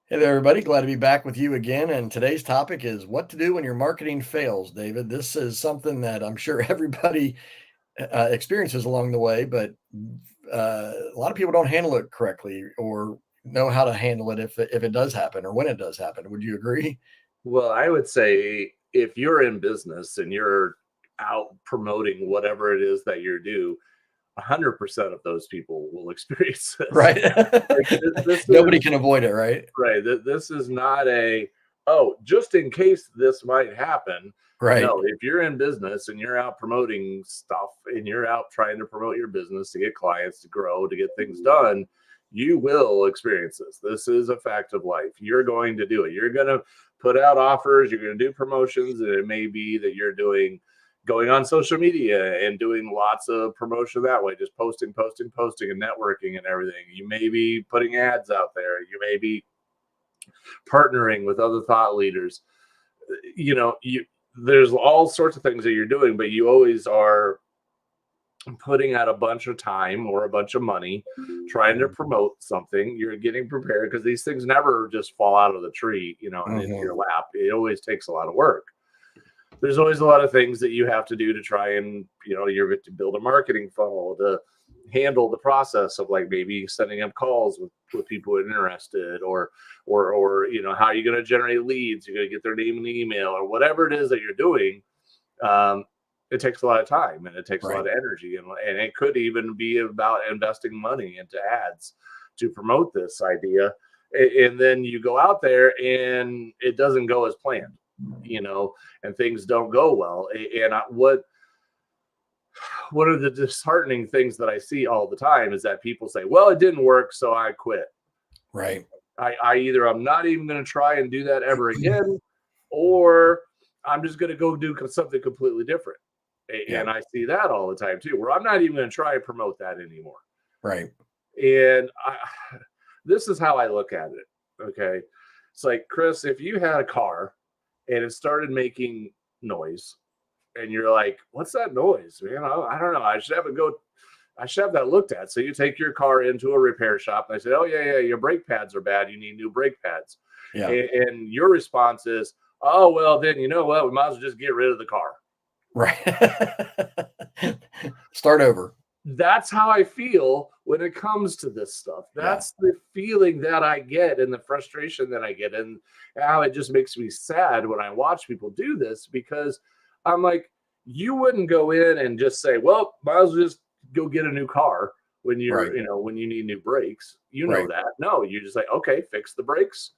Hey there, everybody. Glad to be back with you again. And today's topic is what to do when your marketing fails, David. This is something that I'm sure everybody experiences along the way, but a lot of people don't handle it correctly or know how to handle it if it does happen or when it does happen. Would you agree? Well, I would say if you're in business and you're out promoting whatever it is that you do, 100% of those people will experience this. Right. Like this Nobody is can avoid it, right? right. This is not oh, just in case this might happen. Right. No, if you're in business and you're out promoting stuff and you're out trying to promote your business to get clients to grow, to get things done, you will experience this. This is a fact of life. You're going to do it. You're going to put out offers, you're going to do promotions, and it may be that you're going on social media and doing lots of promotion that way, just posting and networking and everything. You may be putting ads out there. You may be partnering with other thought leaders. You there's all sorts of things that you're doing, but you always are putting out a bunch of time or a bunch of money trying to promote something. You're getting prepared because these things never just fall out of the tree, and into Mhm. your lap. It always takes a lot of work. There's always a lot of things that you have to do to try and, you're to build a marketing funnel to handle the process of, like, maybe setting up calls with people who are interested, or how you're going to generate leads. You're going to get their name and email or whatever it is that you're doing. um, it takes a lot of time and it takes a lot Right. of energy, and it could even be about investing money into ads to promote this idea. And then you go out there and it doesn't go as planned, and things don't go well. And what are the disheartening things that I see all the time is that people say, well, it didn't work, so I quit. Right. I either I'm not even going to try and do that ever again, or I'm just going to go do something completely different. Yeah. And I see that all the time too, where I'm not even going to try and promote that anymore. Right. And this is how I look at it. Okay. It's like, Chris, if you had a car and it started making noise and you're like, what's that noise? I don't know. I should have that looked at. So you take your car into a repair shop and they say, oh, yeah, your brake pads are bad. You need new brake pads. Yeah. And your response is, oh, well, then you know what? We might as well just get rid of the car. Right. Start over. That's how I feel when it comes to this stuff. Yeah. That's the feeling that I get and the frustration that I get. And how it just makes me sad when I watch people do this, because I'm like, you wouldn't go in and just say, well, might as well just go get a new car when Right. when you need new brakes. You know Right. that. No, you're just like, okay, fix the brakes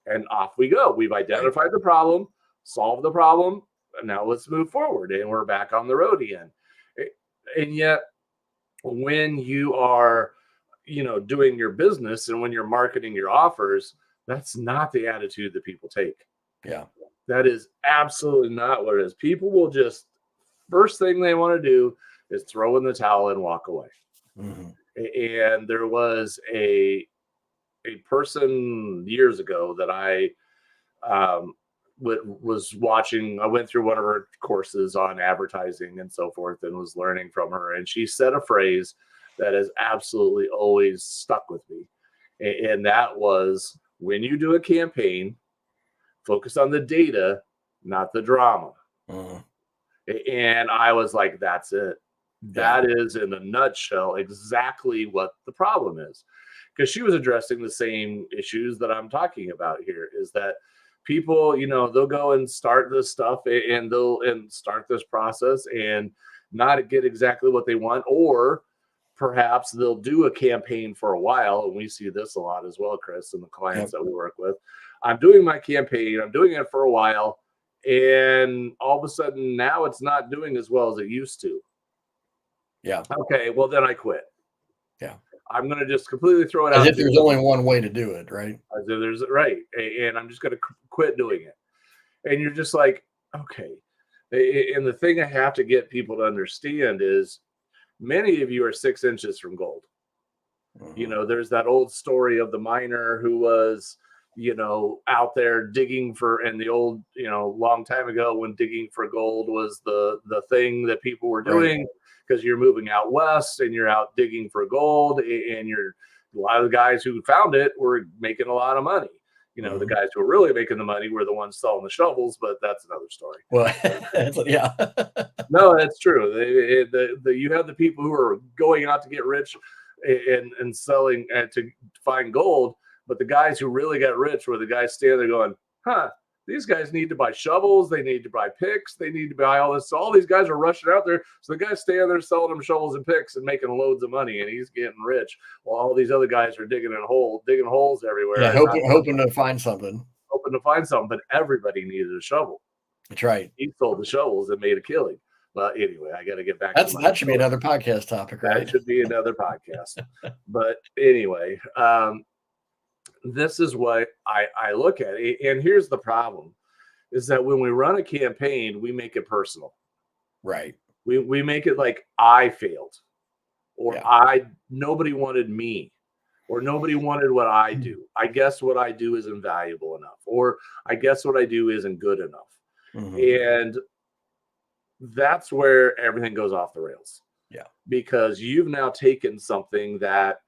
and off we go. We've Right. identified the problem, solved the problem, and now let's move forward. And we're back on the road again. And yet, when you are, doing your business and when you're marketing your offers, that's not the attitude that people take. Yeah. That is absolutely not what it is. People will just, first thing they want to do is throw in the towel and walk away. Mhm. And there was a person years ago that I um, was watching. I went through one of her courses on advertising and so forth and was learning from her. And she said a phrase that has absolutely always stuck with me. And that was, when you do a campaign, focus on the data, not the drama. Mhm. And I was like, that's it. Yeah. That is, in a nutshell, exactly what the problem is. Because she was addressing the same issues that I'm talking about here, is that people, they'll go and start this stuff and they'll start this process and not get exactly what they want, or perhaps they'll do a campaign for a while. And we see this a lot as well, Chris, and the clients Yep. that we work with. I'm doing my campaign, I'm doing it for a while, and all of a sudden now it's not doing as well as it used to. Yeah. Okay, well then I quit. Yeah. I'm going to just completely throw it As out if to there's the only one way to do it, right? there's right, and I'm just going to quit doing it. And you're just like, okay. And the thing I have to get people to understand is, many of you are 6 inches from gold. Mhm. There's that old story of the miner who was, out there digging for, and the old, long time ago, when digging for gold was the thing that people were Right. doing, because you're moving out west and you're out digging for gold, and you're, a lot of the guys who found it were making a lot of money. The guys who are really making the money were the ones selling the shovels, but that's another story. Well, yeah. No, that's true. You have the people who are going out to get rich and selling to find gold, but the guys who really got rich were the guys standing there going, huh, these guys need to buy shovels, they need to buy picks, they need to buy all this. So all these guys are rushing out there. So the guy's standing there selling them shovels and picks and making loads of money, and he's getting rich, while all these other guys are digging holes everywhere. Yeah, hoping to find something. But everybody needed a shovel. That's right. He sold the shovels and made a killing. But anyway, I got to get back. That should be another podcast topic, right? That should be another podcast. But anyway, this is what I look at. And here's the problem, is that when we run a campaign, we make it personal. Right. We make it like I failed, or nobody wanted me, or nobody wanted what I do. I guess what I do isn't valuable enough, or I guess what I do isn't good enough. And that's where everything goes off the rails. Yeah. Because you've now taken something that,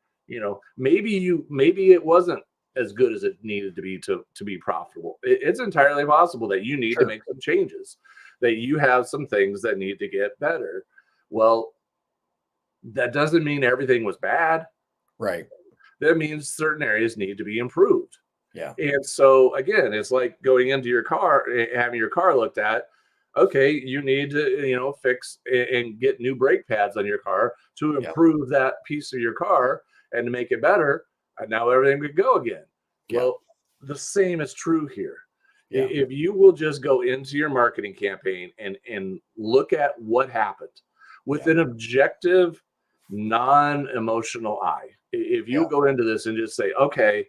maybe it wasn't as good as it needed to be profitable. It's entirely possible that you need to make some changes, that you have some things that need to get better. Well, that doesn't mean everything was bad. Right. That means certain areas need to be improved. Yeah. And so again, it's like going into your car, having your car looked at. Okay, you need to, fix and get new brake pads on your car to improve that piece of your car and to make it better. And now everything could go again. Yeah. Well, the same is true here. Yeah. If you will just go into your marketing campaign and look at what happened with an objective, non-emotional eye. If you go into this and just say, okay,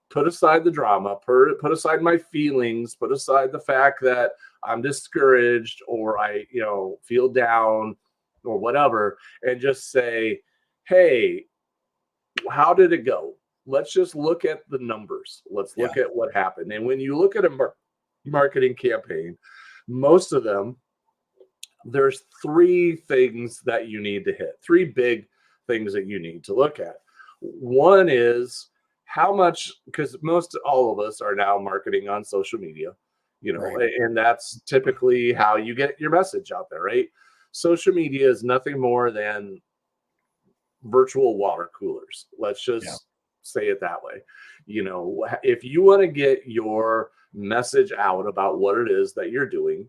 put aside the drama, put aside my feelings, put aside the fact that I'm discouraged or I, feel down or whatever, and just say, hey, how did it go? Let's just look at the numbers. Let's look at what happened. And when you look at a marketing campaign, most of them, there's three things that you need to hit, three big things that you need to look at. One is how much, because all of us are now marketing on social media, and that's typically how you get your message out there, right? Social media is nothing more than virtual water coolers. Let's just say it that way. If you want to get your message out about what it is that you're doing,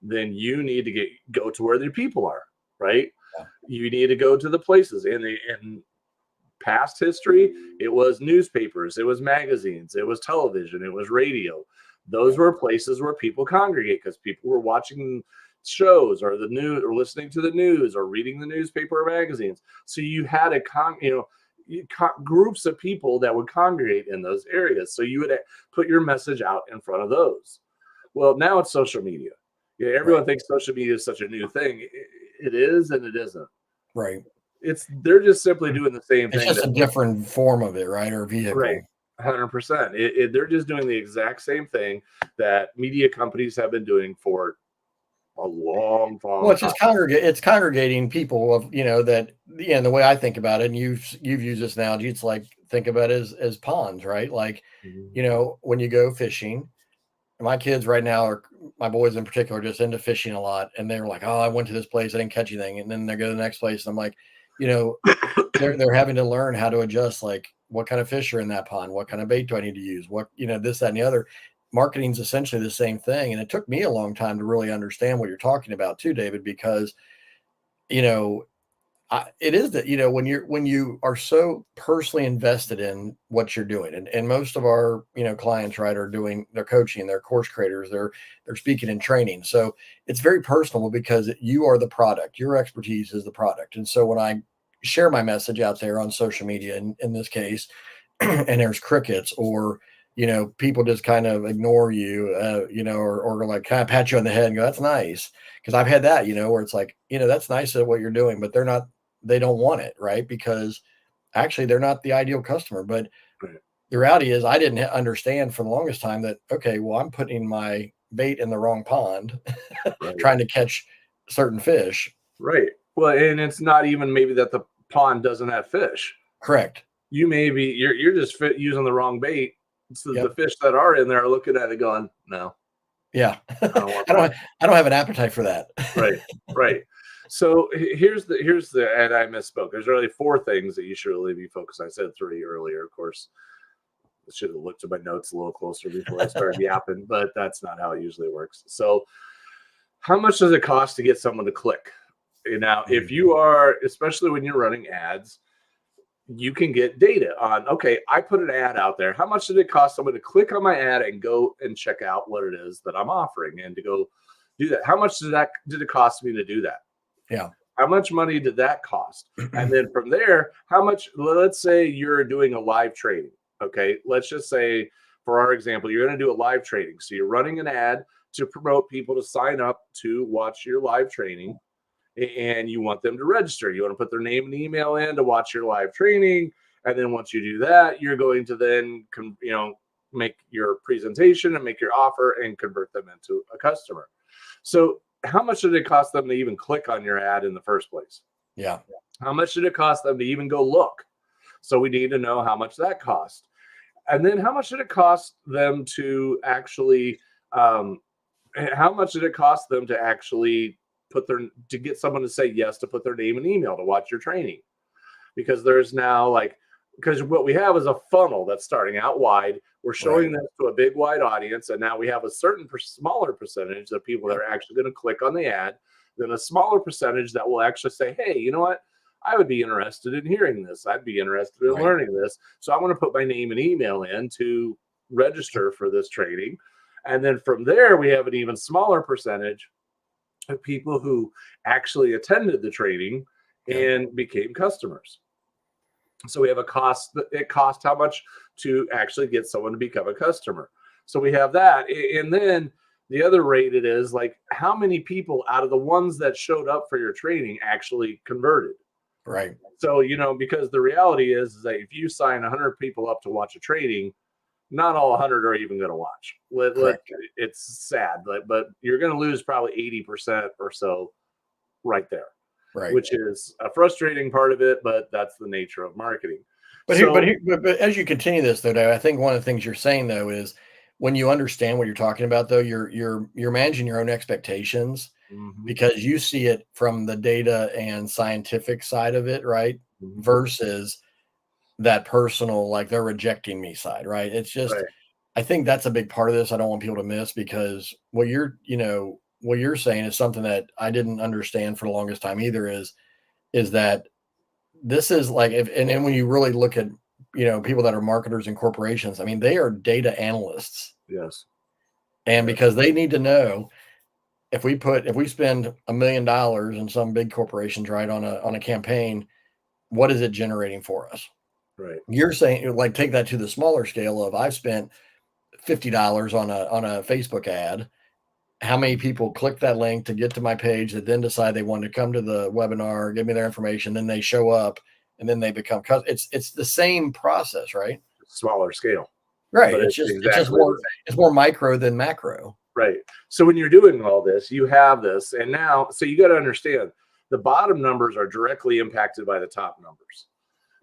then you need to go to where the people are, right? Yeah. You need to go to the places. In past history, it was newspapers, it was magazines, it was television, it was radio. Those were places where people congregate because people were watching shows or the news or listening to the news or reading the newspaper or magazines. So you had groups of people that would congregate in those areas. So you would put your message out in front of those. Well, now it's social media. Everyone thinks social media is such a new thing. It is and it isn't. Right. They're just simply doing the same thing. It's just a different form of it, right? Or vehicle. Right. 100%. They're just doing the exact same thing that media companies have been doing for a long time. Well, it's just congregating people of, that, the way I think about it, and you've used this analogy, it's like, think about it as ponds, right? Like, when you go fishing, my kids right now my boys in particular, are just into fishing a lot. And they're like, oh, I went to this place, I didn't catch anything. And then they go to the next place. And I'm like, they're having to learn how to adjust, like, what kind of fish are in that pond? What kind of bait do I need to use? What, this, that, and the other. Marketing's essentially the same thing. And it took me a long time to really understand what you're talking about too, David, because, it is that, when you are so personally invested in what you're doing, and most of our, clients, right, they're coaching, they're course creators, they're speaking and training. So it's very personal because you are the product, your expertise is the product. And so when I share my message out there on social media, in this case, and there's crickets or, people just kind of ignore you, or like kind of pat you on the head and go, that's nice. Cause I've had that, where it's like, that's nice at what you're doing, but they don't want it. Right. Because actually they're not the ideal customer, but the reality is I didn't understand for the longest time that, okay, well, I'm putting my bait in the wrong pond, trying to catch certain fish. Right. Well, and it's not even maybe that the pond doesn't have fish. Correct. You may be, you're just using the wrong bait So the Yep. fish that are in there are looking at it going, no, Yeah. I don't want I that. don't have an appetite for that. Right, right. So here's the and I misspoke. There's really four things that you should really be focused on. I said three earlier, of course. I should have looked at my notes a little closer before I started yapping, but that's not how it usually works. So, how much does it cost to get someone to click? Now, if Mhm. you are, especially when you're running ads, you can get data on, okay, I put an ad out there. How much did it cost someone to click on my ad and go and check out what it is that I'm offering and to go do that? How much did it cost me to do that? Yeah. How much money did that cost? And then from there, how much, let's say you're doing a live trading. Okay. Let's just say, for our example, you're going to do a live trading. So you're running an ad to promote people to sign up to watch your live training and you want them to register. You want to put their name and email in to watch your live training. And then once you do that, you're going to then, make your presentation and make your offer and convert them into a customer. So how much did it cost them to even click on your ad in the first place? Yeah. How much did it cost them to even go look? So we need to know how much that cost. And then how much did it cost them to actually, how much did it cost them to actually to get someone to say yes to put their name and email to watch your training? Because there's now because what we have is a funnel that's starting out wide. We're Right. showing this to a big wide audience, and now we have a certain smaller percentage of people that Yep. are actually going to click on the ad, then a smaller percentage that will actually say, hey, you know what? I would be interested in hearing this. I'd be interested in Right. learning this. So I want to put my name and email in to register for this training. And then from there, we have an even smaller percentage of people who actually attended the training Yep. and became customers. So we have a cost. It costs how much to actually get someone to become a customer. So we have that. And then the other rate it is like how many people out of the ones that showed up for your training actually converted. Right. So, because the reality is that if you sign 100 people up to watch a training, not all 100 are even going to watch. Correct. It's sad, but you're going to lose probably 80% or so right there, Right. which is a frustrating part of it, but that's the nature of marketing. But here, So, but as you continue this though, Dave, I think one of the things you're saying though is when you understand what you're talking about though, you're managing your own expectations mhm, because you see it from the data and scientific side of it, right? mhm, Versus that personal, like they're rejecting me side, right? It's just, right, I think that's a big part of this. I don't want people to miss because what you're saying is something that I didn't understand for the longest time either is that this is like if and then when you really look at people that are marketers and corporations, I mean they are data analysts, yes, and yes, because they need to know if we spend $1 million in some big corporations right on a campaign, what is it generating for us? right, You're saying like take that to the smaller scale of I've spent $50 on a Facebook ad. How many people click that link to get to my page that then decide they want to come to the webinar, give me their information, then they show up and then they become it's the same process, right? smaller scale, Right. but It's it's just exactly the it's more micro than macro. right. So when you're doing all this, you have this, and now, so you got to understand the bottom numbers are directly impacted by the top numbers.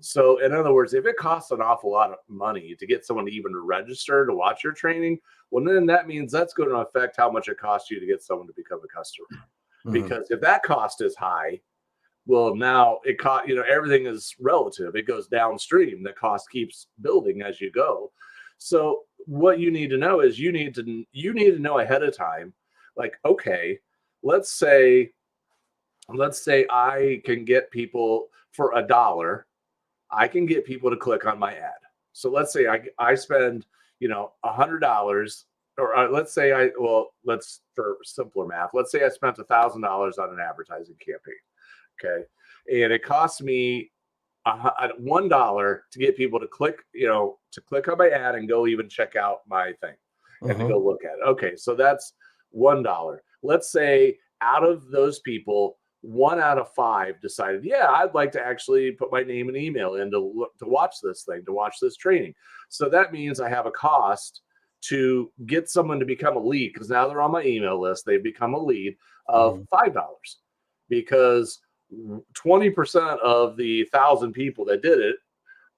So, in other words, if it costs an awful lot of money to get someone to even register to watch your training, well, then that means that's going to affect how much it costs you to get someone to become a customer. Mhm. Because if that cost is high, well, now it cost, everything is relative. It goes downstream. The cost keeps building as you go. So, what you need to know is you need to know ahead of time, like, okay, let's say I can get people for $1 I can get people to click on my ad. So let's say I spend, $100 or let's say let's for simpler math, let's say I spent $1,000 on an advertising campaign. Okay. And it costs me $1 to get people to click on my ad and go even check out my thing and to go Mhm. look at it. Okay. So that's $1. Let's say out of those people, 1 out of 5 decided, yeah, I'd like to actually put my name and email in to watch this thing, to watch this training. So that means I have a cost to get someone to become a lead because now they're on my email list. They've become a lead of Mhm. $5 because 20% of the 1,000 people that did it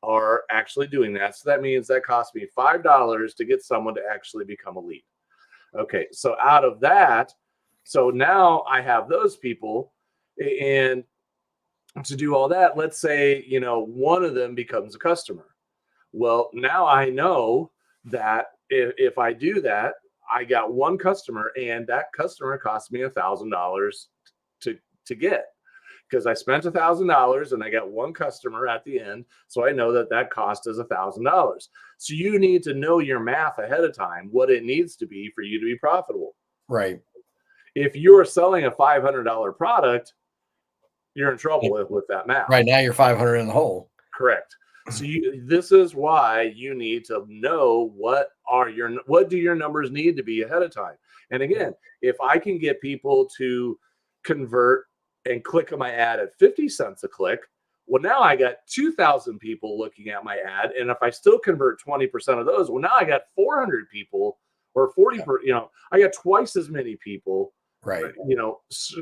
are actually doing that. So that means that costs me $5 to get someone to actually become a lead. Okay, so out of that, so now I have those people, and to do all that, let's say, one of them becomes a customer. Well, now I know that if I do that, I got one customer, and that customer cost me $1,000 to get, because I spent $1,000 and I got one customer at the end. So I know that that cost is $1,000. So you need to know your math ahead of time, what it needs to be for you to be profitable. Right. If you're selling a $500 product, you're in trouble with that math. Right now you're 500 in the hole. Correct. So this is why you need to know what do your numbers need to be ahead of time. And again, if I can get people to convert and click on my ad at 50 cents a click, well, now I got 2,000 people looking at my ad. And if I still convert 20% of those, well, now I got 400 people, or 40, I got twice as many people, right,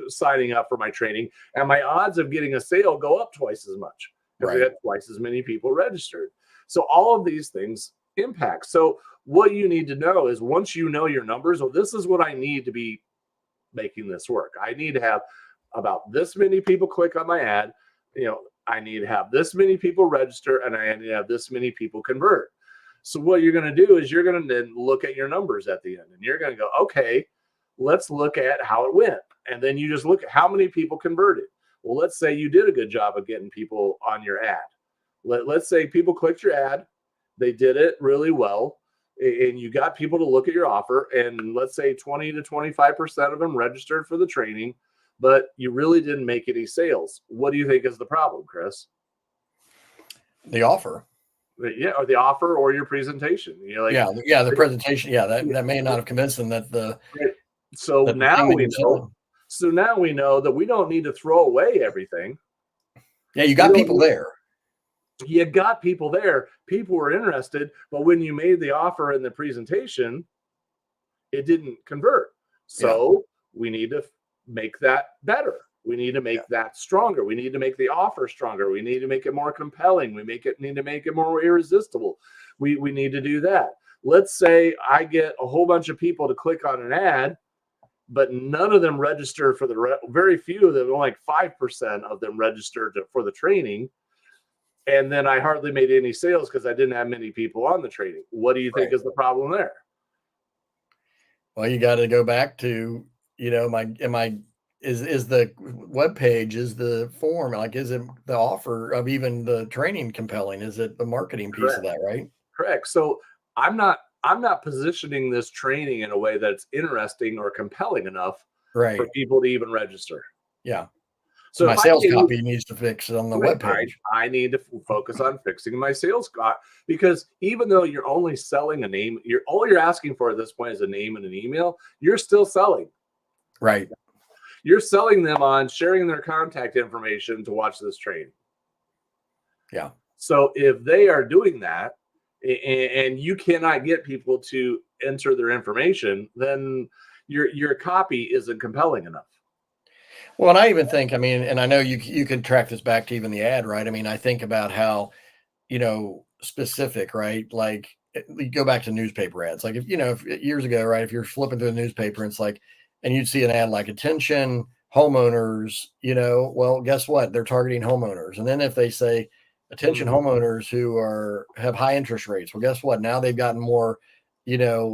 signing up for my training, and my odds of getting a sale go up twice as much, because I got twice as many people registered. So all of these things impact. So what you need to know is, once you know your numbers, well, this is what I need to be making this work. I need to have about this many people click on my ad. I need to have this many people register, and I need to have this many people convert. So what you're going to do is, you're going to then look at your numbers at the end, and you're going to go, okay, let's look at how it went. And then you just look at how many people converted. Well, let's say you did a good job of getting people on your ad. Let's say people clicked your ad, they did it really well, and you got people to look at your offer, and let's say 20 to 25% of them registered for the training, but you really didn't make any sales. What do you think is the problem, Chris? The offer. Yeah, or the offer, or your presentation. The presentation. Yeah, that may not have convinced them that the. So now we know. So now we know that we don't need to throw away everything. Yeah, you got people there. You got people there. People were interested, but when you made the offer and the presentation, it didn't convert. So we need to make that better. We need to make that stronger. We need to make the offer stronger. We need to make it more compelling. We need to make it more irresistible. We need to do that. Let's say I get a whole bunch of people to click on an ad, but none of them register for very few of them, only like 5% of them registered for the training. And then I hardly made any sales because I didn't have many people on the training. What do you think is the problem there? Well, you got to go back to, is the web page, is the form, like, is it the offer of even the training compelling? Is it the marketing piece of that, right? Correct. So I'm not positioning this training in a way that's interesting or compelling enough for people to even register. Yeah. So my sales copy needs to fix it on the web page. I need to focus on fixing my sales copy, because even though you're only selling a name, all you're asking for at this point is a name and an email. You're still selling. Right. You're selling them on sharing their contact information to watch this training. Yeah. So if they are doing that, and you cannot get people to enter their information, then your copy isn't compelling enough. Well, and I even think, and I know you can track this back to even the ad, right? I think about how, specific, right? Like, you go back to newspaper ads. Like, if years ago, right, if you're flipping through the newspaper, and it's like, and you'd see an ad like, attention homeowners, well, guess what? They're targeting homeowners. And then if they say, attention homeowners who have high interest rates, well, guess what? Now they've gotten more,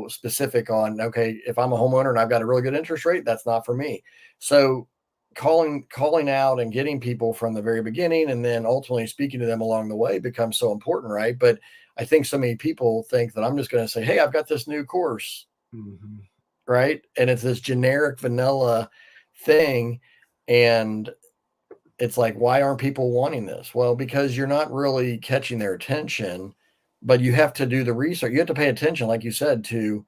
specific on, okay, if I'm a homeowner and I've got a really good interest rate, that's not for me. So calling out and getting people from the very beginning, and then ultimately speaking to them along the way, becomes so important, right? But I think so many people think that I'm just going to say, hey, I've got this new course, right? And it's this generic vanilla thing. And it's like, why aren't people wanting this? Well, because you're not really catching their attention, but you have to do the research. You have to pay attention, like you said, to,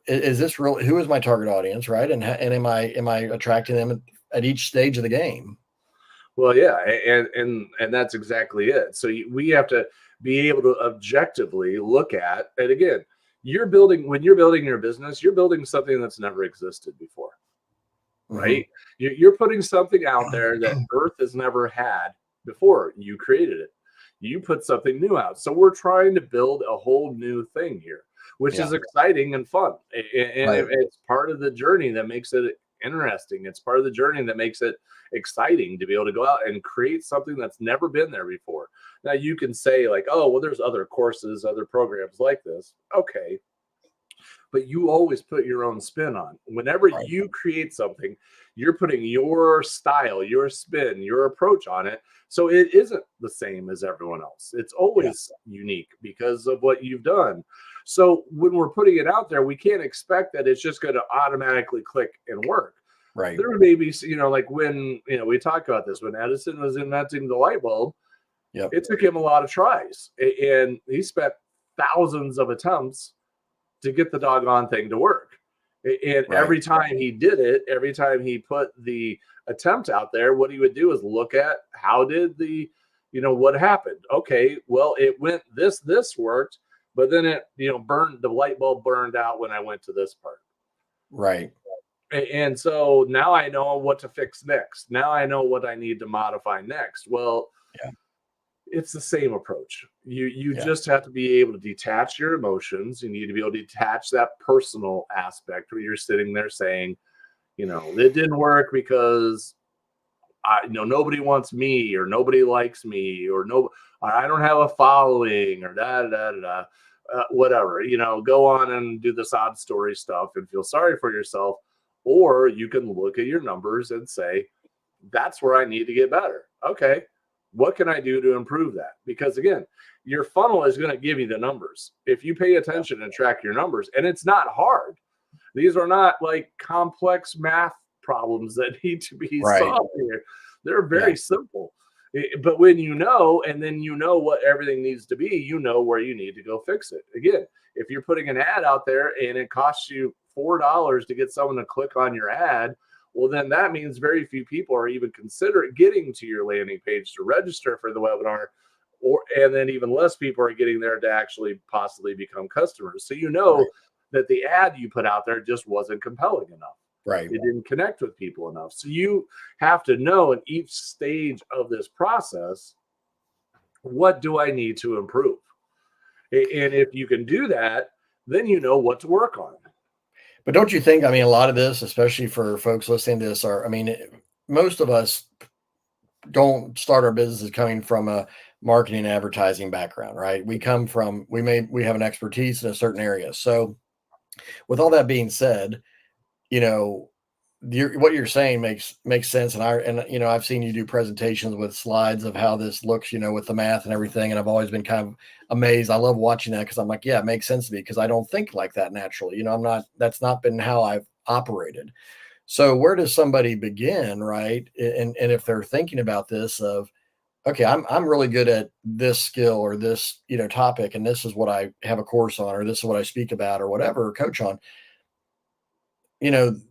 is this really, who is my target audience, right? And am I attracting them at each stage of the game? Well, yeah, and that's exactly it. So we have to be able to objectively look at, and again, when you're building your business, you're building something that's never existed before, right? You're putting something out there that Earth has never had before. You created it. you put something new out. So we're trying to build a whole new thing here, which Yeah. is exciting and fun. And Right. it's part of the journey that makes it interesting. It's part of the journey that makes it exciting to be able to go out and create something that's never been there before. Now you can say like, oh, well, there's other courses, other programs like this. Okay, but you always put your own spin on. Whenever Right. you create something, you're putting your style, your spin, your approach on it. So it isn't the same as everyone else. It's Yeah. always unique because of what you've done. So when we're putting it out there, we can't expect that it's just going to automatically click and work. Right. There may be, like when, we talk about this, when Edison was inventing the light bulb, Yep. it took him a lot of tries and he spent thousands of attempts to get the doggone thing to work. And Right. every time he did it, every time he put the attempt out there, what he would do is look at how did what happened. Okay, well, it went this worked, but then it, burned, the light bulb burned out when I went to this part. Right. And so now I know what to fix next. Now I know what I need to modify next. Well, Yeah. it's the same approach. You Yeah. just have to be able to detach your emotions. You need to be able to detach that personal aspect where you're sitting there saying, it didn't work because nobody wants me, or nobody likes me, or I don't have a following, or da da da da, whatever. Go on and do the sob story stuff and feel sorry for yourself, or you can look at your numbers and say, that's where I need to get better. Okay, what can I do to improve that? Because again, your funnel is going to give you the numbers. If you pay attention and track your numbers, and it's not hard. These are not like complex math problems that need to be Right. solved here. They're Yeah. very simple. But when you know, and then you know what everything needs to be, you know where you need to go fix it. Again, if you're putting an ad out there and it costs you $4 to get someone to click on your ad, well, then that means very few people are even considering getting to your landing page to register for the webinar, and then even less people are getting there to actually possibly become customers. So Right. that the ad you put out there just wasn't compelling enough. Right. It didn't connect with people enough. So you have to know in each stage of this process, what do I need to improve? And if you can do that, then you know what to work on. But don't you think, I mean, a lot of this, especially for folks listening to this, most of us don't start our businesses coming from a marketing and advertising background, right? We have an expertise in a certain area. So with all that being said, you know, what you're saying makes sense. And I've seen you do presentations with slides of how this looks, with the math and everything. And I've always been kind of amazed. I love watching that because I'm like, yeah, it makes sense to me because I don't think like that naturally. That's not been how I've operated. So where does somebody begin, right? And if they're thinking about this of, okay, I'm really good at this skill or this, topic, and this is what I have a course on, or this is what I speak about, or whatever, or coach on.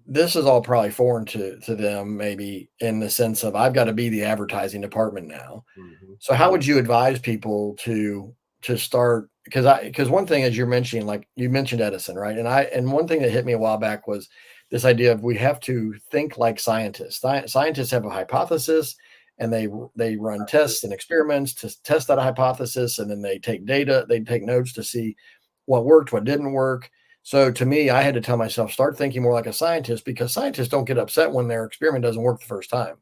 This is all probably foreign to them, maybe in the sense of I've got to be the advertising department now. Mhm. So how would you advise people to start? Because one thing, as you're mentioning, like you mentioned Edison, right? And one thing that hit me a while back was this idea of we have to think like scientists. Scientists have a hypothesis, and they run tests and experiments to test that hypothesis, and then they take data, they take notes to see what worked, what didn't work. So to me, I had to tell myself, start thinking more like a scientist, because scientists don't get upset when their experiment doesn't work the first time.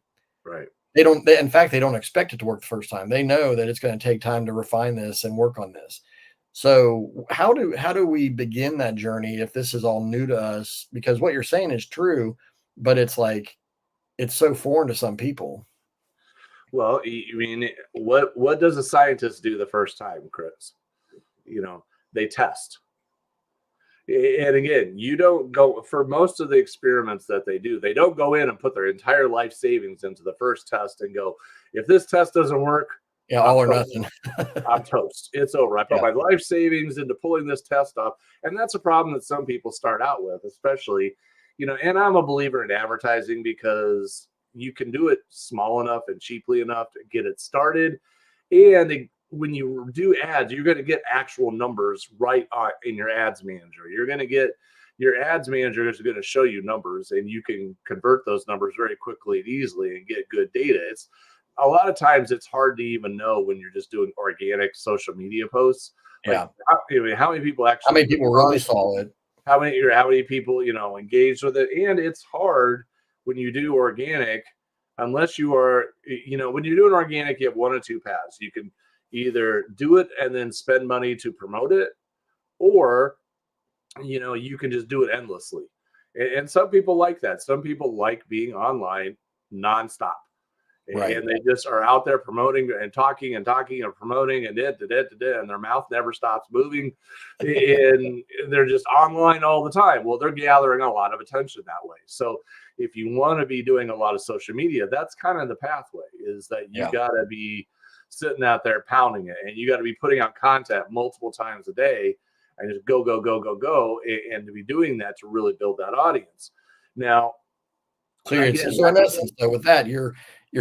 Right. In fact, they don't expect it to work the first time. They know that it's going to take time to refine this and work on this. So how do we begin that journey if this is all new to us? Because what you're saying is true, but it's like, it's so foreign to some people. Well, I mean, what does a scientist do the first time, Chris? They test. And again, you don't go for most of the experiments that they do, they don't go in and put their entire life savings into the first test and go, if this test doesn't work, Yeah, I'm all or toast. nothing. I'm toast. It's over. I put Yeah, my life savings into pulling this test off. And that's a problem that some people start out with, especially, and I'm a believer in advertising because you can do it small enough and cheaply enough to get it started. And when you do ads, you're going to get actual numbers right in your ads manager. You're going to get your ads manager is going to show you numbers, and you can convert those numbers very quickly and easily and get good data. a lot of times it's hard to even know when you're just doing organic social media posts. Like, Yeah. how many people How actually many people really saw it? how many people, engaged with it. And it's hard when you do organic, unless you are, when you're doing organic, you have one or two paths. You can either do it and then spend money to promote it, or you can just do it endlessly. And some people like that. Some people like being online nonstop. Right. And they just are out there promoting and talking and talking and promoting and and their mouth never stops moving. And they're just online all the time. Well, they're gathering a lot of attention that way. So if you want to be doing a lot of social media, that's kind of the pathway, is that you Yeah. got to be sitting out there pounding it, and you got to be putting out content multiple times a day, and just go, go, go, go, go. And to be doing that to really build that audience. Now, So again, so in essence, though, with that, you're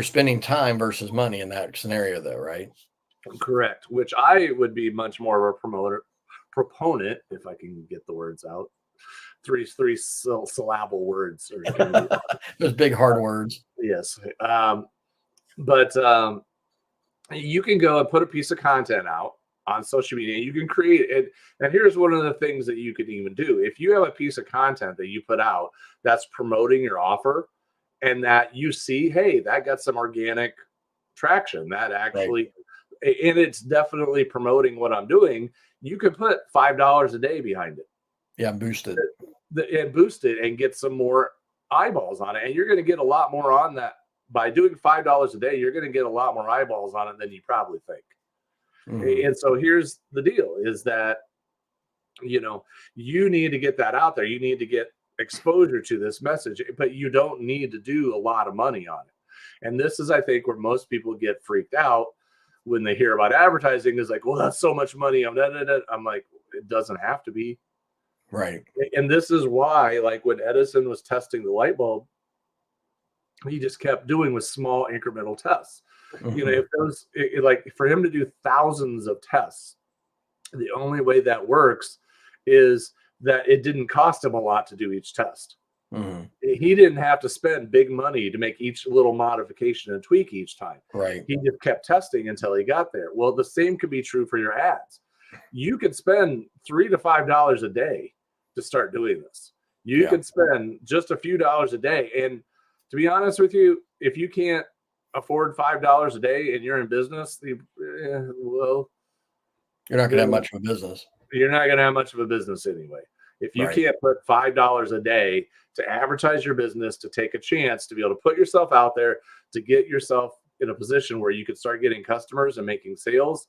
spending time versus money in that scenario, though, right? correct, which I would be much more of a proponent, if I can get the words out. Three syllable words are going to be Those big hard words. yes. But you can go and put a piece of content out on social media. You can create it. And here's one of the things that you can even do. If you have a piece of content that you put out that's promoting your offer, and that you see, hey, that got some organic traction, that actually, and it's definitely promoting what I'm doing, you could put $5 a day behind it. Yeah, boosted. And boost it and get some more eyeballs on it. And you're going to get a lot more on that. By doing $5 a day, you're going to get a lot more eyeballs on it than you probably think. Mhm. And so here's the deal, is that, you need to get that out there. You need to get exposure to this message, but you don't need to do a lot of money on it. And this is, I think, where most people get freaked out when they hear about advertising, is like, well, that's so much money. I'm like, it doesn't have to be. Right. And this is why, like, when Edison was testing the light bulb, he just kept doing with small incremental tests. Mhm. If those, like, for him to do thousands of tests, the only way that works is that it didn't cost him a lot to do each test. Mhm. He didn't have to spend big money to make each little modification and tweak each time. Right. He just kept testing until he got there. Well, the same could be true for your ads. You could spend $3 to $5 a day to start doing this. You Yeah. could spend just a few dollars a day. And to be honest with you, if you can't afford $5 a day and you're in business, well, You're not going to have much of a business. you're not going to have much of a business anyway. If you Right. can't put $5 a day to advertise your business, to take a chance, to be able to put yourself out there, to get yourself in a position where you could start getting customers and making sales,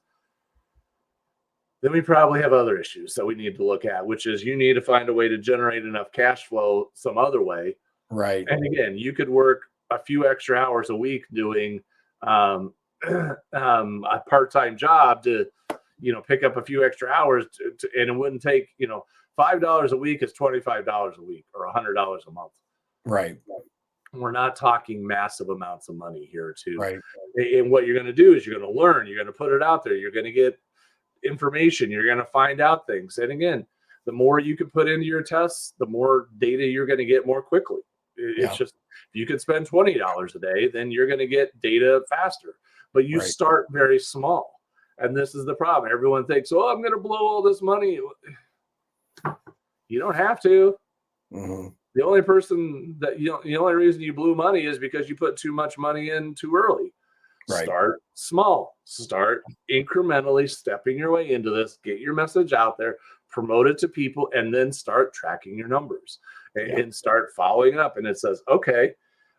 then we probably have other issues that we need to look at, which is you need to find a way to generate enough cash flow some other way. Right. And again, you could work a few extra hours a week doing a part-time job to, pick up a few extra hours and it wouldn't take, $5 a week is $25 a week or $100 a month. Right. We're not talking massive amounts of money here too. Right. And what you're going to do is you're going to learn, you're going to put it out there, you're going to get information, you're going to find out things. And again, the more you can put into your tests, the more data you're going to get more quickly. It's just, if you could spend $20 a day, then you're going to get data faster. But you start very small. And this is the problem. Everyone thinks, oh, I'm going to blow all this money. You don't have to. Mm-hmm. The only person that the only reason you blew money is because you put too much money in too early. Right. Start small. Start incrementally stepping your way into this. Get your message out there, promote it to people, and then start tracking your numbers and start following up. And it says, okay,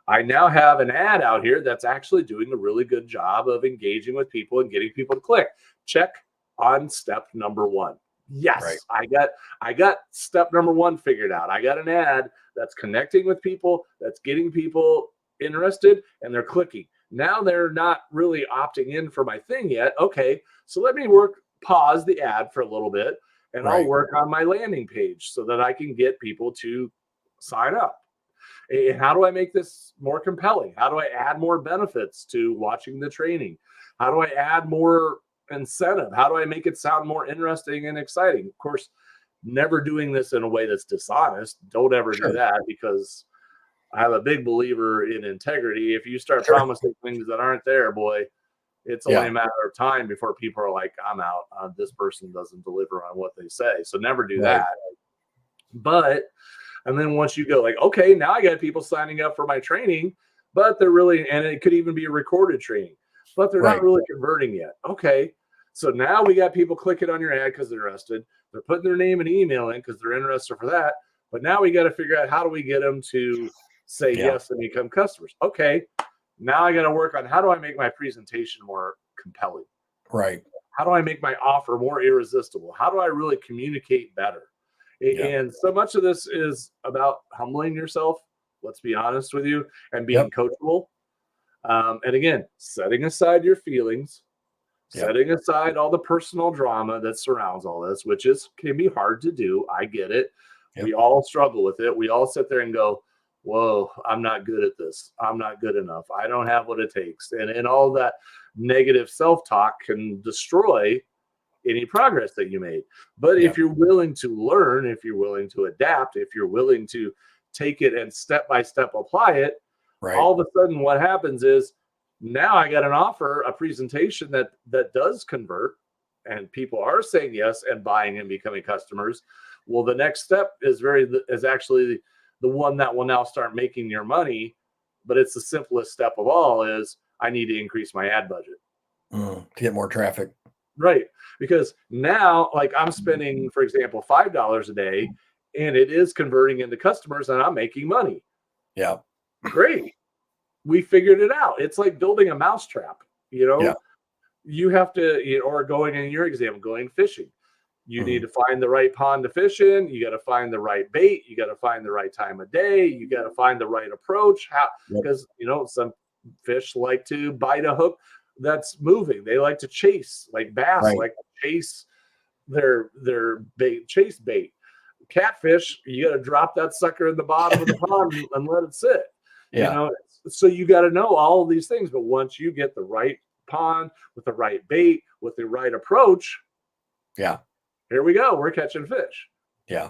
I now have an ad out here that's actually doing a really good job of engaging with people and getting people to click. Check on step number one. Yes, I got step number one figured out. I got an ad that's connecting with people, that's getting people interested, and they're clicking. Now they're not really opting in for my thing yet. Okay, so let me pause the ad for a little bit, and I'll work on my landing page so that I can get people to sign up. And how do I make this more compelling? How do I add more benefits to watching the training? How do I add more incentive? How do I make it sound more interesting and exciting? Of course, never doing this in a way that's dishonest. Don't ever do that, because I'm a big believer in integrity. If you start Sure. promising things that aren't there, boy, it's only Yeah. a matter of time before people are like, I'm out. This person doesn't deliver on what they say. So never do Right. that. But, and then once you go like, okay, now I got people signing up for my training, but they're really, and it could even be a recorded training, but they're not Right. really converting yet. Okay. So now we got people clicking on your ad because they're interested. They're putting their name and email in because they're interested for that. But now we got to figure out how do we get them to say Yeah. yes and become customers. Okay. Now I got to work on how do I make my presentation more compelling? Right. How do I make my offer more irresistible? How do I really communicate better? Yeah. And so much of this is about humbling yourself. Let's be honest with you, and being Yep. coachable. And again, setting aside your feelings, Yep. setting aside all the personal drama that surrounds all this, which is can be hard to do. I get it. Yep. We all struggle with it. We all sit there and go, whoa, I'm not good at this. I'm not good enough. I don't have what it takes. And all that negative self-talk can destroy any progress that you made. But if Yep. you're willing to learn, if you're willing to adapt, if you're willing to take it and step by step apply it, Right. all of a sudden what happens is now I got an offer, a presentation that does convert and people are saying yes and buying and becoming customers. Well, the next step is actually the one that will now start making your money, but it's the simplest step of all is I need to increase my ad budget. To get more traffic. Right. Because now, like I'm spending, for example, $5 a day and it is converting into customers and I'm making money. Yeah. Great. We figured it out. It's like building a mousetrap, you Yeah. know, you have to, or going in your example, going fishing. You need Mhm. to find the right pond to fish in. You got to find the right bait. You got to find the right time of day. You got to find the right approach. How, Yep. because, some fish like to bite a hook that's moving. They like to chase, like bass, Right. like to chase their bait, chase bait. Catfish, you got to drop that sucker in the bottom of the pond and let it sit. You Yeah. know, so you got to know all of these things. But once you get the right pond with the right bait, with the right approach, Yeah. here we go. We're catching fish. Yeah.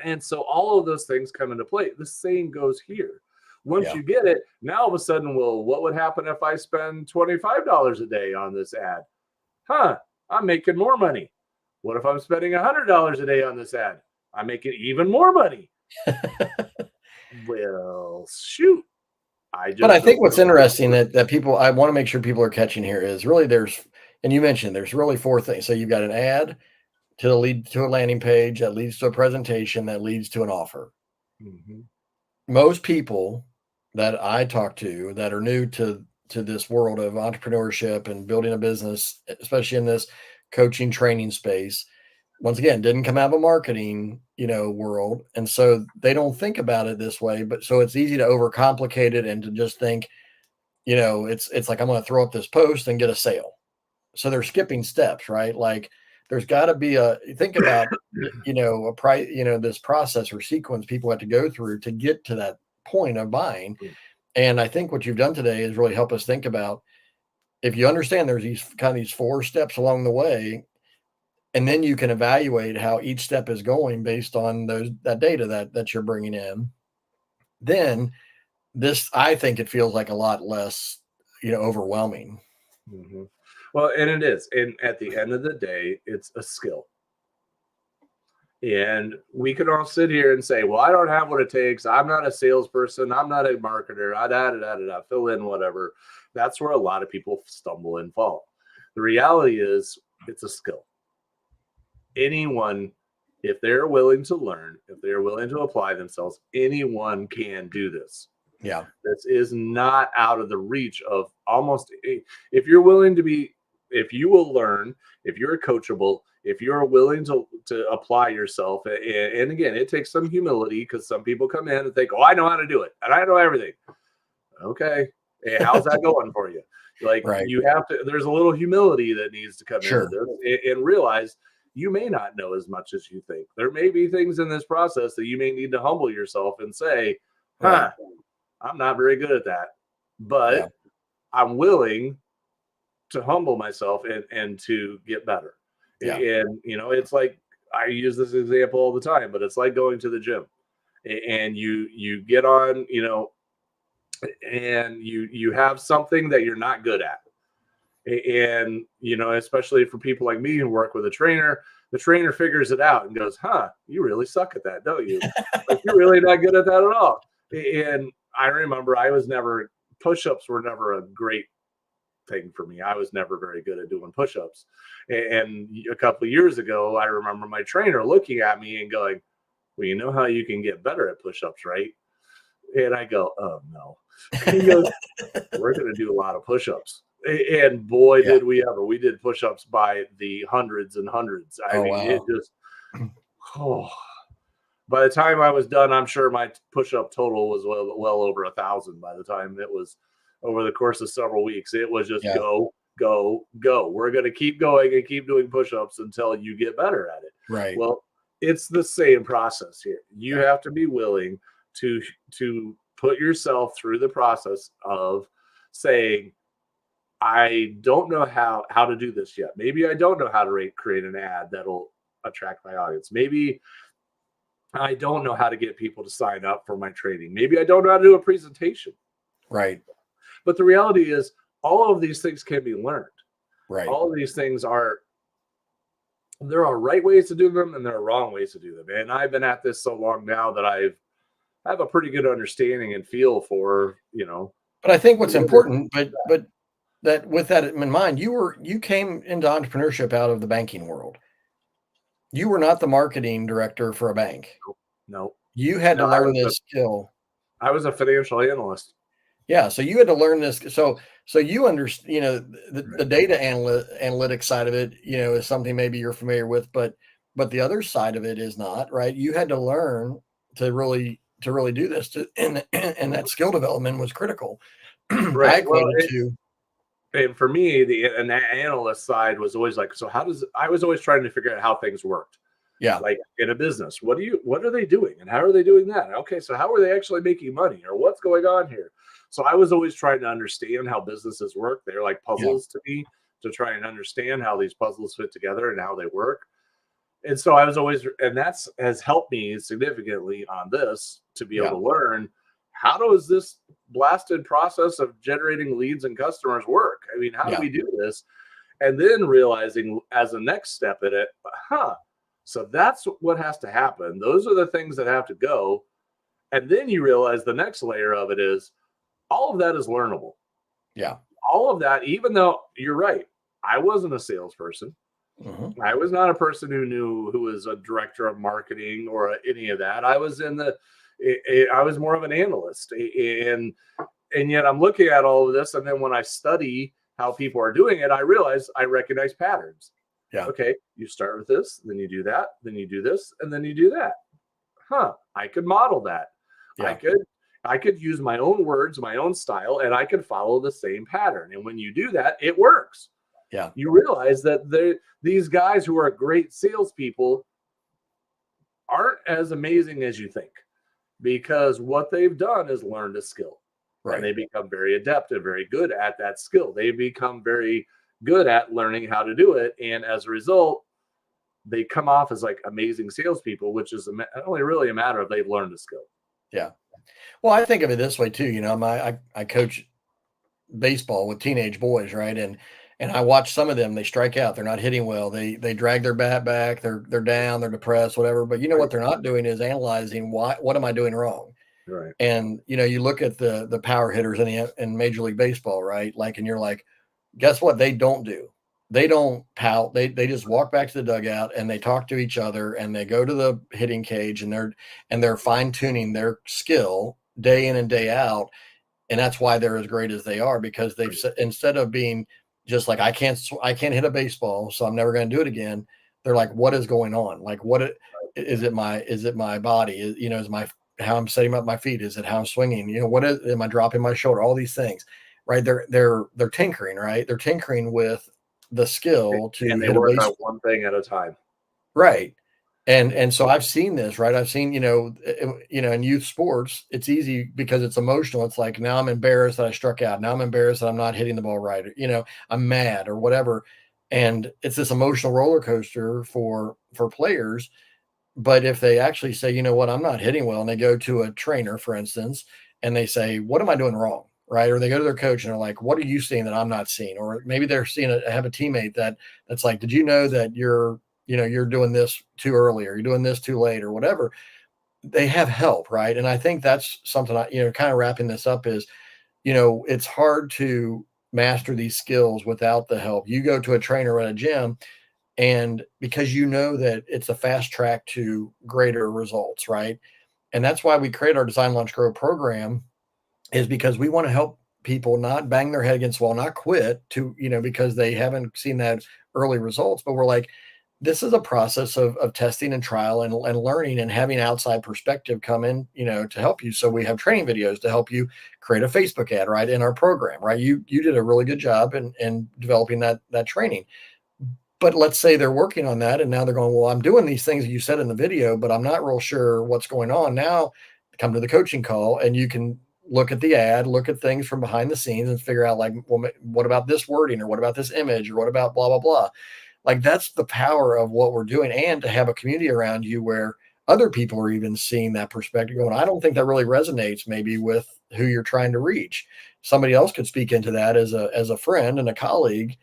And so all of those things come into play. The same goes here. Once Yeah. you get it, now all of a sudden, well, what would happen if I spend $25 a day on this ad? Huh, I'm making more money. What if I'm spending $100 a day on this ad? I'm making even more money. Well, shoot. I But I just think opened what's up my interesting door. that people I want to make sure people are catching here is really and you mentioned there's really four things. So you've got an ad to lead to a landing page that leads to a presentation that leads to an offer. Mhm. Most people that I talk to that are new to this world of entrepreneurship and building a business, especially in this coaching training space, once again, didn't come out of a marketing, world. And so they don't think about it this way, but so it's easy to overcomplicate it and to just think, it's like I'm going to throw up this post and get a sale. So they're skipping steps, right? Like there's got to be think about, a price, this process or sequence people have to go through to get to that point of buying. And I think what you've done today is really help us think about if you understand there's these four steps along the way, and then you can evaluate how each step is going based on that data that you're bringing in. Then I think it feels like a lot less, overwhelming. Mhm. Well, and it is. And at the end of the day, it's a skill. And we can all sit here and say, well, I don't have what it takes. I'm not a salesperson. I'm not a marketer. Fill in whatever. That's where a lot of people stumble and fall. The reality is, it's a skill. Anyone, if they're willing to learn, if they're willing to apply themselves, anyone can do this. Yeah. This is not out of the reach of almost if you're willing to be, if you will learn, if you're coachable, if you're willing to apply yourself. And again, it takes some humility because some people come in and think, oh, I know how to do it and I know everything. Okay. And how's that going for you? Like Right. you have to, there's a little humility that needs to come into Sure. this and realize you may not know as much as you think. There may be things in this process that you may need to humble yourself and say, Right. huh, I'm not very good at that, Yeah. but I'm willing to humble myself and to get better. Yeah. And it's like I use this example all the time, but it's like going to the gym. And you get on, and you have something that you're not good at. And especially for people like me who work with a trainer, the trainer figures it out and goes, huh, you really suck at that, don't you? Like, you're really not good at that at all. And I remember push-ups were never a great thing for me. I was never very good at doing push-ups. And a couple of years ago, I remember my trainer looking at me and going, well, you know how you can get better at push-ups, right? And I go, oh no. He goes, we're going to do a lot of push-ups. And boy, Yeah. did we ever. We did push-ups by the hundreds and hundreds. I Oh, mean, it wow. just, oh, by the time I was done, I'm sure my push-up total was well over 1,000 by the time it was over the course of several weeks. It was just Yeah. go, go, go. We're going to keep going and keep doing push-ups until you get better at it. Right. Well, it's the same process here. You Yeah. have to be willing to put yourself through the process of saying, I don't know how to do this yet. Maybe I don't know how to create an ad that'll attract my audience. Maybe I don't know how to get people to sign up for my training. Maybe I don't know how to do a presentation. Right. But the reality is, all of these things can be learned. Right. All of these things there are right ways to do them and there are wrong ways to do them. And I've been at this so long now that I have a pretty good understanding and feel for, But I think what's what is important, but that with that in mind, you came into entrepreneurship out of the banking world. You were not the marketing director for a bank. no. You had No, to learn this skill. I was a financial analyst. Yeah, so you had to learn this. So you understand, the Right. data analytics side of it, is something maybe you're familiar with, but the other side of it is not, right? You had to learn to really do this, and that skill development was critical. I Right. Well, equated to, and for me, the analyst side was always like, so I was always trying to figure out how things worked. yeah, Like in a business, what are they doing and how are they doing that? Okay, so how are they actually making money or what's going on here? So I was always trying to understand how businesses work. They're like yeah, puzzles to me, to try and understand how these puzzles fit together and how they work. And so I was always, and that's has helped me significantly on this to be able yeah, to learn, how does this blasted process of generating leads and customers work? I mean, how do yeah, we do this? And then realizing as a next step in it, so that's what has to happen. Those are the things that have to go. And then you realize the next layer of it is all of that is learnable. yeah. All of that, even though you're right, I wasn't a salesperson. Hmm. I was not a person who was a director of marketing or any of that. I was I was more of an analyst, and yet I'm looking at all of this, and then when I study how people are doing it, I realize I recognize patterns. Yeah, Okay, you start with this, then you do that, then you do this, and then you do that. I could model that. I yeah, could I could use my own words, my own style, and I could follow the same pattern. And when you do that, it works. yeah, You realize that these guys who are great salespeople aren't as amazing as you think, because what they've done is learned a skill, and right. they become very adept and very good at that skill. They become very good at learning how to do it, and as a result, they come off as like amazing salespeople, which is only really a matter of they've learned a skill. Yeah. Well, I think of it this way too. I coach baseball with teenage boys, right? And I watch some of them. They strike out. They're not hitting well. They drag their bat back. They're down. They're depressed. Whatever. But you know Right. what they're not doing is analyzing why. What am I doing wrong? Right. And you look at the power hitters in Major League Baseball, right? Like, and you're like, guess what? They don't do. They don't pout. They just walk back to the dugout and they talk to each other and they go to the hitting cage and they're fine tuning their skill day in and day out, and that's why they're as great as they are, because instead of being just like I can't hit a baseball, so I'm never going to do it again. They're like, what is going on? Like, is it my body? Is my how I'm setting up my feet? Is it how I'm swinging? What am I dropping my shoulder? All these things, right? They're tinkering, right? They're tinkering with the skill to And they hit a work on baseball. one thing at a time. Right. And so I've seen this, right? I've seen, in youth sports, it's easy because it's emotional. It's like, now I'm embarrassed that I struck out. Now I'm embarrassed that I'm not hitting the ball right. I'm mad or whatever. And it's this emotional roller coaster for players. But if they actually say, you know what, I'm not hitting well, and they go to a trainer, for instance, and they say, what am I doing wrong? Right. Or they go to their coach and they're like, what are you seeing that I'm not seeing? Or maybe they're seeing have a teammate that's like, did you know that you're doing this too early, or you're doing this too late, or whatever. They have help. Right. And I think that's something kind of wrapping this up is, it's hard to master these skills without the help. You go to a trainer at a gym, and because that it's a fast track to greater results, right? And that's why we create our Design Launch Grow program, is because we want to help people not bang their head against the wall, not quit because they haven't seen that early results. But we're like, this is a process of testing and trial and learning, and having outside perspective come in, to help you. So we have training videos to help you create a Facebook ad, right, in our program, right? You did a really good job in developing that training. But let's say they're working on that and now they're going, well, I'm doing these things that you said in the video, but I'm not real sure what's going on. Now come to the coaching call and you can look at the ad, look at things from behind the scenes and figure out, like, well, what about this wording, or what about this image, or what about blah, blah, blah. Like, that's the power of what we're doing. And to have a community around you where other people are even seeing that perspective going, I don't think that really resonates maybe with who you're trying to reach. Somebody else could speak into that as a friend and a colleague,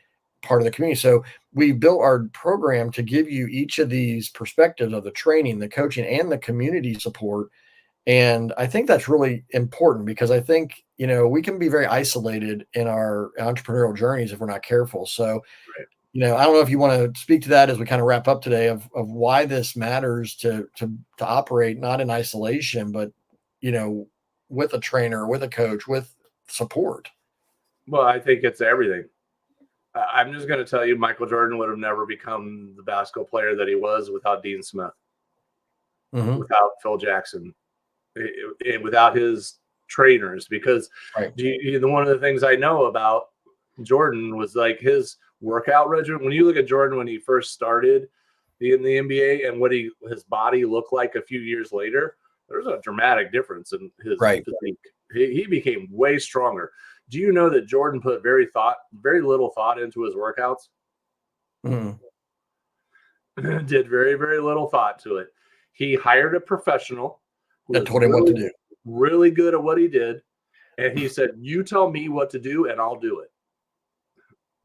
part of the community. So we built our program to give you each of these perspectives of the training, the coaching, and the community support. And I think that's really important, because I think, we can be very isolated in our entrepreneurial journeys if we're not careful. So, Right. I don't know if you want to speak to that as we kind of wrap up today, of why this matters to operate not in isolation, but, with a trainer, with a coach, with support. Well, I think it's everything. I'm just going to tell you, Michael Jordan would have never become the basketball player that he was without Dean Smith, without Phil Jackson, and without his trainers. Because Right. One of the things I know about Jordan was like his workout regimen. When you look at Jordan when he first started in the NBA and what his body looked like a few years later, there's a dramatic difference in his Right. physique. He became way stronger. Do you know that Jordan put very little thought into his workouts? Did very, very little thought to it. He hired a professional who That was told him what to do. really good at what he did. And he said, you tell me what to do and I'll do it.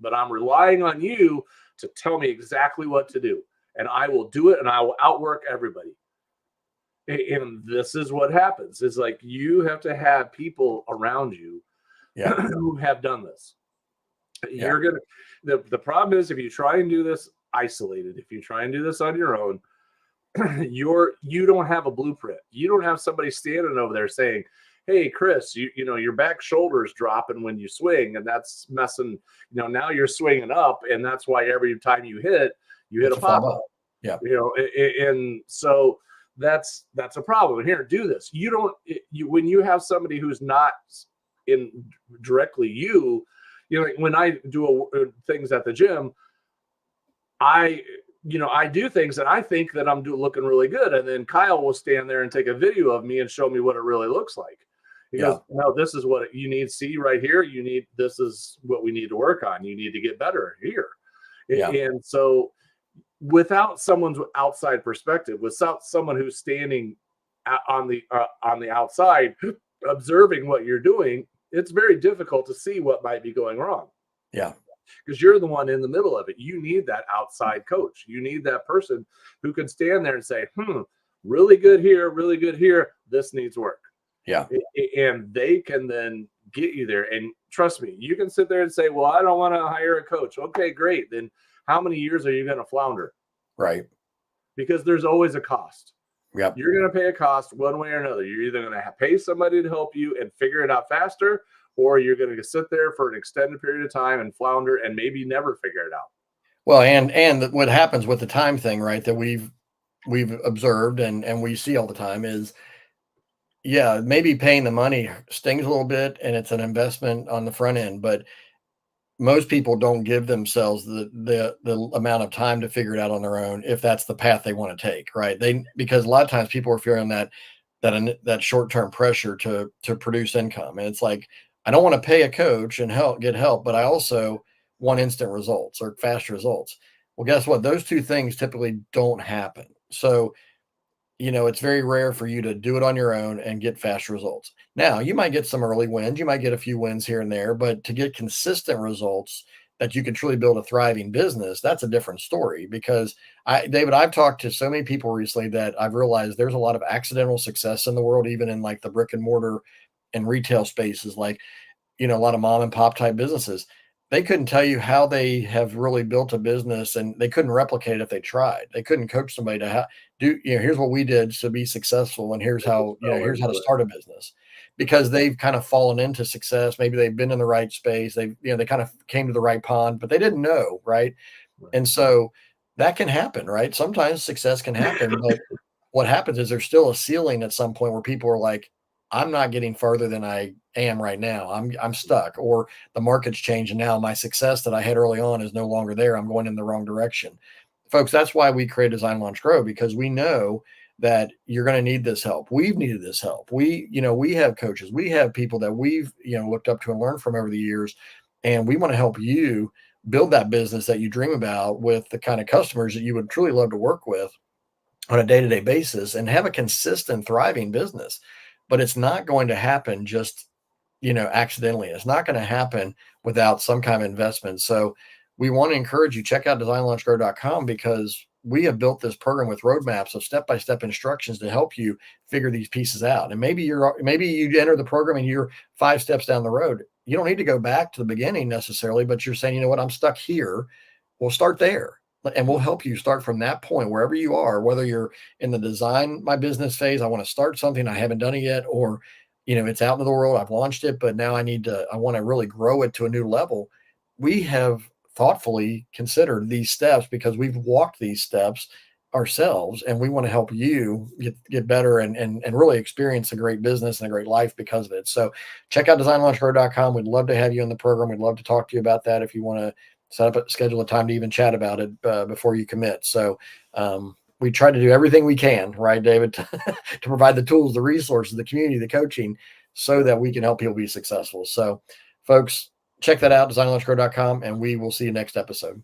But I'm relying on you to tell me exactly what to do. And I will do it, and I will outwork everybody. And this is what happens. It's like you have to have people around you who have done this. You're gonna the problem is, if you try and do this isolated, if you try and do this on your own, you don't have a blueprint. You don't have somebody standing over there saying, hey, Chris, your back shoulder's dropping when you swing, and that's messing, now you're swinging up, and that's why every time you hit a pop-up. Yeah. And so that's a problem. Here, do this. When you have somebody who's not in directly when I do things at the gym, I do things and I think that I'm looking really good. And then Kyle will stand there and take a video of me and show me what it really looks like. He goes, no, this is what you need. See right here. This is what we need to work on. You need to get better here. Yeah. And so without someone's outside perspective, without someone who's standing on the outside observing what you're doing, it's very difficult to see what might be going wrong. Yeah. Because you're the one in the middle of it. You need that outside coach. You need that person who can stand there and say, really good here, really good here. This needs work. Yeah. And they can then get you there. And trust me, you can sit there and say, well, I don't want to hire a coach. Okay, great. Then how many years are you going to flounder? Right. Because there's always a cost. Yep. You're going to pay a cost one way or another. You're either going to pay somebody to help you and figure it out faster, or you're going to sit there for an extended period of time and flounder and maybe never figure it out. Well, and what happens with the time thing, right, that we've observed and we see all the time is, maybe paying the money stings a little bit and it's an investment on the front end, but most people don't give themselves the amount of time to figure it out on their own if that's the path they want to take, right? Because a lot of times people are feeling that short-term pressure to produce income. And it's like, I don't want to pay a coach and get help, but I also want instant results or fast results. Well, guess what? Those two things typically don't happen. So it's very rare for you to do it on your own and get fast results. Now, you might get some early wins, you might get a few wins here and there, but to get consistent results that you can truly build a thriving business, that's a different story. Because David, I've talked to so many people recently that I've realized there's a lot of accidental success in the world, even in like the brick and mortar and retail spaces. Like, a lot of mom and pop type businesses, they couldn't tell you how they have really built a business, and they couldn't replicate it if they tried. They couldn't coach somebody to do, here's what we did to be successful, and here's how, here's how to start a business, because they've kind of fallen into success. Maybe they've been in the right space. They kind of came to the right pond, but they didn't know. Right. And so that can happen, right? Sometimes success can happen, but what happens is there's still a ceiling at some point where people are like, I'm not getting further than I am right now. I'm stuck, or the market's changed, and now my success that I had early on is no longer there. I'm going in the wrong direction. Folks, that's why we create Design Launch Grow, because we know that you're going to need this help. We've needed this help. We have coaches, we have people that we've, looked up to and learned from over the years, and we want to help you build that business that you dream about with the kind of customers that you would truly love to work with on a day-to-day basis and have a consistent, thriving business. But it's not going to happen just, accidentally. It's not going to happen without some kind of investment. So we want to encourage you, check out designlaunchgrow.com, because we have built this program with roadmaps of step-by-step instructions to help you figure these pieces out. And maybe you enter the program and you're 5 steps down the road. You don't need to go back to the beginning necessarily, but you're saying, you know what, I'm stuck here. We'll start there. And we'll help you start from that point, wherever you are, whether you're in the design my business phase, I want to start something, I haven't done it yet, or, it's out in the world, I've launched it, but now I want to really grow it to a new level. We have thoughtfully considered these steps because we've walked these steps ourselves, and we want to help you get better and really experience a great business and a great life because of it. So check out designlaunchgrow.com. We'd love to have you in the program. We'd love to talk to you about that if you want to schedule a time to even chat about it before you commit. So we try to do everything we can, right, David, to provide the tools, the resources, the community, the coaching, so that we can help people be successful. So folks, check that out, designlaunchgrow.com, and we will see you next episode.